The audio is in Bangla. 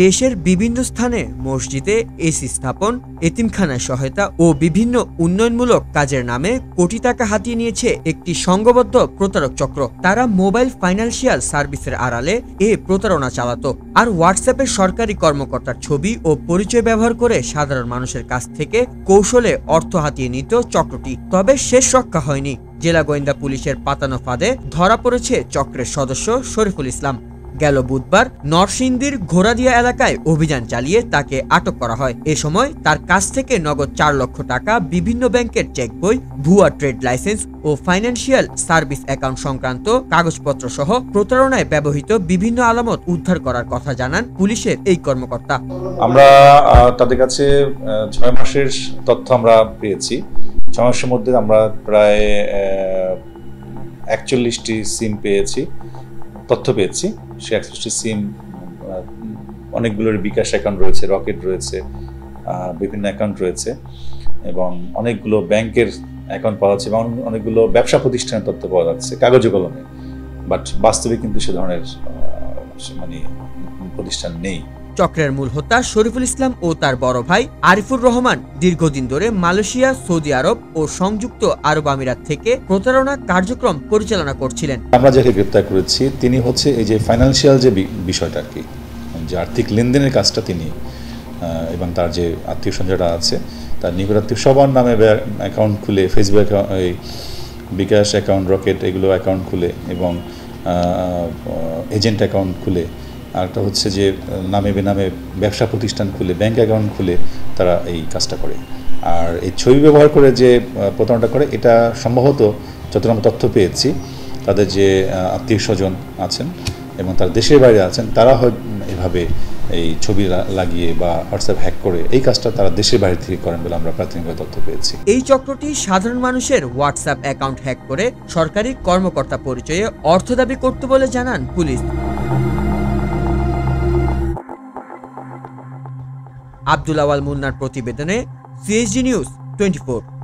দেশের বিভিন্ন স্থানে মসজিদে এসি স্থাপন, এতিমখানায় সহায়তা ও বিভিন্ন উন্নয়নমূলক কাজের নামে কোটি টাকা হাতিয়ে নিয়েছে একটি সংঘবদ্ধ প্রতারক চক্র। তারা মোবাইল ফাইন্যান্সিয়াল সার্ভিসের আড়ালে প্রতারণা চালাতো আর হোয়াটসঅ্যাপে সরকারি কর্মকর্তার ছবি ও পরিচয় ব্যবহার করে সাধারণ মানুষের কাছ থেকে কৌশলে অর্থ হাতিয়ে নিত চক্রটি। তবে শেষ রক্ষা হয়নি। জেলা গোয়েন্দা পুলিশের পাতানো ফাঁদে ধরা পড়েছে চক্রের সদস্য শরীফুল ইসলাম। গেল বুধবার নরসিংদীর ঘোড়াদিয়া এলাকায় অভিযান চালিয়ে তাকে আটক করা হয়। এ সময় তার কাছ থেকে নগদ 4 লক্ষ টাকা, বিভিন্ন ব্যাংকের চেক বই, ভুয়া ট্রেড লাইসেন্স ও ফাইন্যান্সিয়াল সার্ভিস অ্যাকাউন্ট সংক্রান্ত কাগজপত্র সহ প্রতারণায় ব্যবহৃত বিভিন্ন আলামত উদ্ধার করার কথা জানান পুলিশের এই কর্মকর্তা। আমরা তাদের কাছে 6 মাসের তথ্য আমরা পেয়েছি। 6 মাসের মধ্যে আমরা প্রায় 41টি সিম তথ্য পেয়েছি। সে 41টি সিম, অনেকগুলোর বিকাশ অ্যাকাউন্ট রয়েছে, রকেট রয়েছে, বিভিন্ন অ্যাকাউন্ট রয়েছে এবং অনেকগুলো ব্যাংকের অ্যাকাউন্ট পাওয়া যাচ্ছে এবং অনেকগুলো ব্যবসা প্রতিষ্ঠানের তথ্য পাওয়া যাচ্ছে কাগজে কলমে, বাট বাস্তবে কিন্তু সে ধরনের প্রতিষ্ঠান নেই। চক্রের মূল হোতা শরীফুল ইসলাম ও তার বড় ভাই আরিফুর রহমান দীর্ঘদিন ধরে মালয়েশিয়া, সৌদি আরব ও সংযুক্ত আরব আমিরাত থেকে প্রতারণা কার্যক্রম পরিচালনা করছিলেন। আমরা যাকে গ্রেপ্তার করেছি তিনি হচ্ছে এই যে ফাইন্যান্সিয়াল যে বিষয়টা আর কি, যে আর্থিক লেনদেনের কাজটা তিনি এবং তার যে আত্মীয় স্বজনরা আছে তার নিকট আত্মীয় সবার নামে অ্যাকাউন্ট খুলে, ফেসবুক, বিকাশ অ্যাকাউন্ট, রকেট এগুলো অ্যাকাউন্ট খুলে এবং এজেন্ট অ্যাকাউন্ট খুলে, আরেকটা হচ্ছে যে নামে বেনামে ব্যবসা প্রতিষ্ঠান খুলে, ব্যাংক অ্যাকাউন্ট খুলে তারা এই কাজটা করে। আর এই ছবি ব্যবহার করে যে প্রতারণাটা করে, এটা সম্ভবত যতটা আমরা তথ্য পেয়েছি তাদের যে আত্মীয় স্বজন আছেন এবং তার দেশের বাইরে আছেন তারা হয়তো এভাবে এই ছবি লাগিয়ে বা হোয়াটসঅ্যাপ হ্যাক করে এই কাজটা তারা দেশের বাইরে থেকে করেন বলে আমরা প্রাথমিকভাবে তথ্য পেয়েছি। এই চক্রটি সাধারণ মানুষের হোয়াটসঅ্যাপ অ্যাকাউন্ট হ্যাক করে সরকারি কর্মকর্তা পরিচয়ে অর্থ দাবি করত বলে জানান পুলিশ। আব্দুল আওয়াল মুন্নার প্রতিবেদনে CSG নিউজ 24।